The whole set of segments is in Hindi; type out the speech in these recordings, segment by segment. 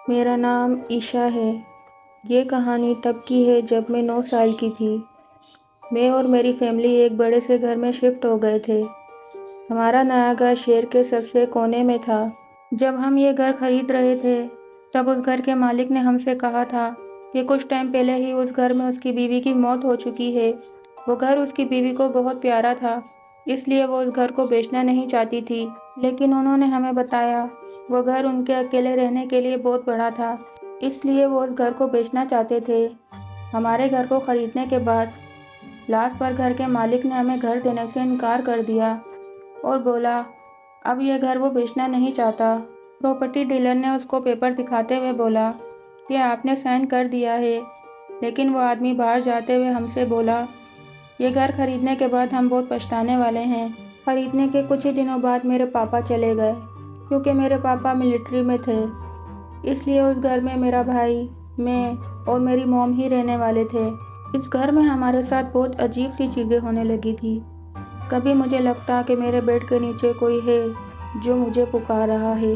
मेरा नाम ईशा है। ये कहानी तब की है जब मैं 9 साल की थी। मैं और मेरी फैमिली एक बड़े से घर में शिफ्ट हो गए थे। हमारा नया घर शहर के सबसे कोने में था। जब हम ये घर खरीद रहे थे तब उस घर के मालिक ने हमसे कहा था कि कुछ टाइम पहले ही उस घर में उसकी बीवी की मौत हो चुकी है। वो घर उसकी बीवी को बहुत प्यारा था, इसलिए वो उस घर को बेचना नहीं चाहती थी। लेकिन उन्होंने हमें बताया वो घर उनके अकेले रहने के लिए बहुत बड़ा था, इसलिए वो उस घर को बेचना चाहते थे। हमारे घर को खरीदने के बाद लास्ट पर घर के मालिक ने हमें घर देने से इनकार कर दिया और बोला अब यह घर वो बेचना नहीं चाहता। प्रॉपर्टी डीलर ने उसको पेपर दिखाते हुए बोला कि आपने साइन कर दिया है, लेकिन वो आदमी बाहर जाते हुए हमसे बोला ये घर खरीदने के बाद हम बहुत पछताने वाले हैं। खरीदने के कुछ ही दिनों बाद मेरे पापा चले गए, क्योंकि मेरे पापा मिलिट्री में थे। इसलिए उस घर में मेरा भाई, मैं और मेरी मॉम ही रहने वाले थे। इस घर में हमारे साथ बहुत अजीब सी चीज़ें होने लगी थी। कभी मुझे लगता कि मेरे बेड के नीचे कोई है जो मुझे पुकार रहा है,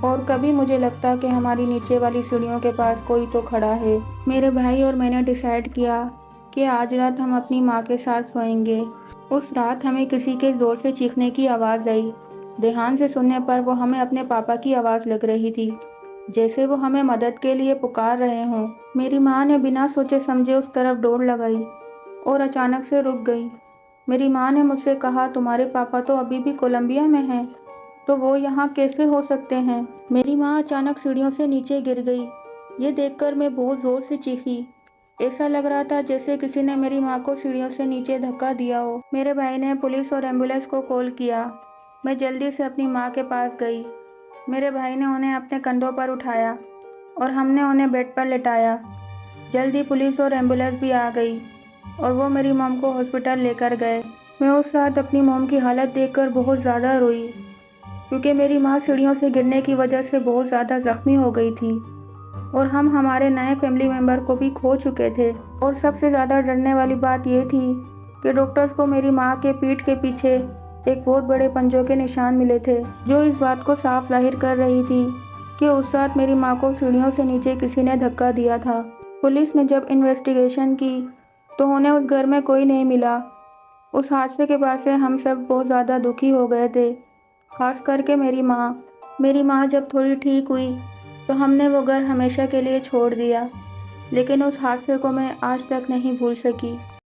और कभी मुझे लगता कि हमारी नीचे वाली सीढ़ियों के पास कोई तो खड़ा है। मेरे भाई और मैंने डिसाइड किया कि आज रात हम अपनी माँ के साथ सोएंगे। उस रात हमें किसी के ज़ोर से चीखने की आवाज़ आई। ध्यान से सुनने पर वो हमें अपने पापा की आवाज़ लग रही थी, जैसे वो हमें मदद के लिए पुकार रहे हों। मेरी माँ ने बिना सोचे समझे उस तरफ दौड़ लगाई और अचानक से रुक गई। मेरी माँ ने मुझसे कहा तुम्हारे पापा तो अभी भी कोलंबिया में हैं, तो वो यहाँ कैसे हो सकते हैं। मेरी माँ अचानक सीढ़ियों से नीचे गिर गई। ये देखकर मैं बहुत ज़ोर से चीखी। ऐसा लग रहा था जैसे किसी ने मेरी माँ को सीढ़ियों से नीचे धक्का दिया हो। मेरे भाई ने पुलिस और एम्बुलेंस को कॉल किया। मैं जल्दी से अपनी माँ के पास गई। मेरे भाई ने उन्हें अपने कंधों पर उठाया और हमने उन्हें बेड पर लिटाया। जल्दी पुलिस और एम्बुलेंस भी आ गई और वो मेरी मॉम को हॉस्पिटल लेकर गए। मैं उस रात अपनी मॉम की हालत देखकर बहुत ज़्यादा रोई, क्योंकि मेरी माँ सीढ़ियों से गिरने की वजह से बहुत ज़्यादा ज़ख्मी हो गई थी और हम हमारे नए फैमिली मेम्बर को भी खो चुके थे। और सबसे ज़्यादा डरने वाली बात ये थी कि डॉक्टर्स को मेरी माँ के पीठ के पीछे एक बहुत बड़े पंजों के निशान मिले थे, जो इस बात को साफ जाहिर कर रही थी कि उस रात मेरी माँ को सीढ़ियों से नीचे किसी ने धक्का दिया था। पुलिस ने जब इन्वेस्टिगेशन की तो उन्हें उस घर में कोई नहीं मिला। उस हादसे के बाद से हम सब बहुत ज़्यादा दुखी हो गए थे, खास करके मेरी माँ। मेरी माँ जब थोड़ी ठीक हुई तो हमने वो घर हमेशा के लिए छोड़ दिया, लेकिन उस हादसे को मैं आज तक नहीं भूल सकी।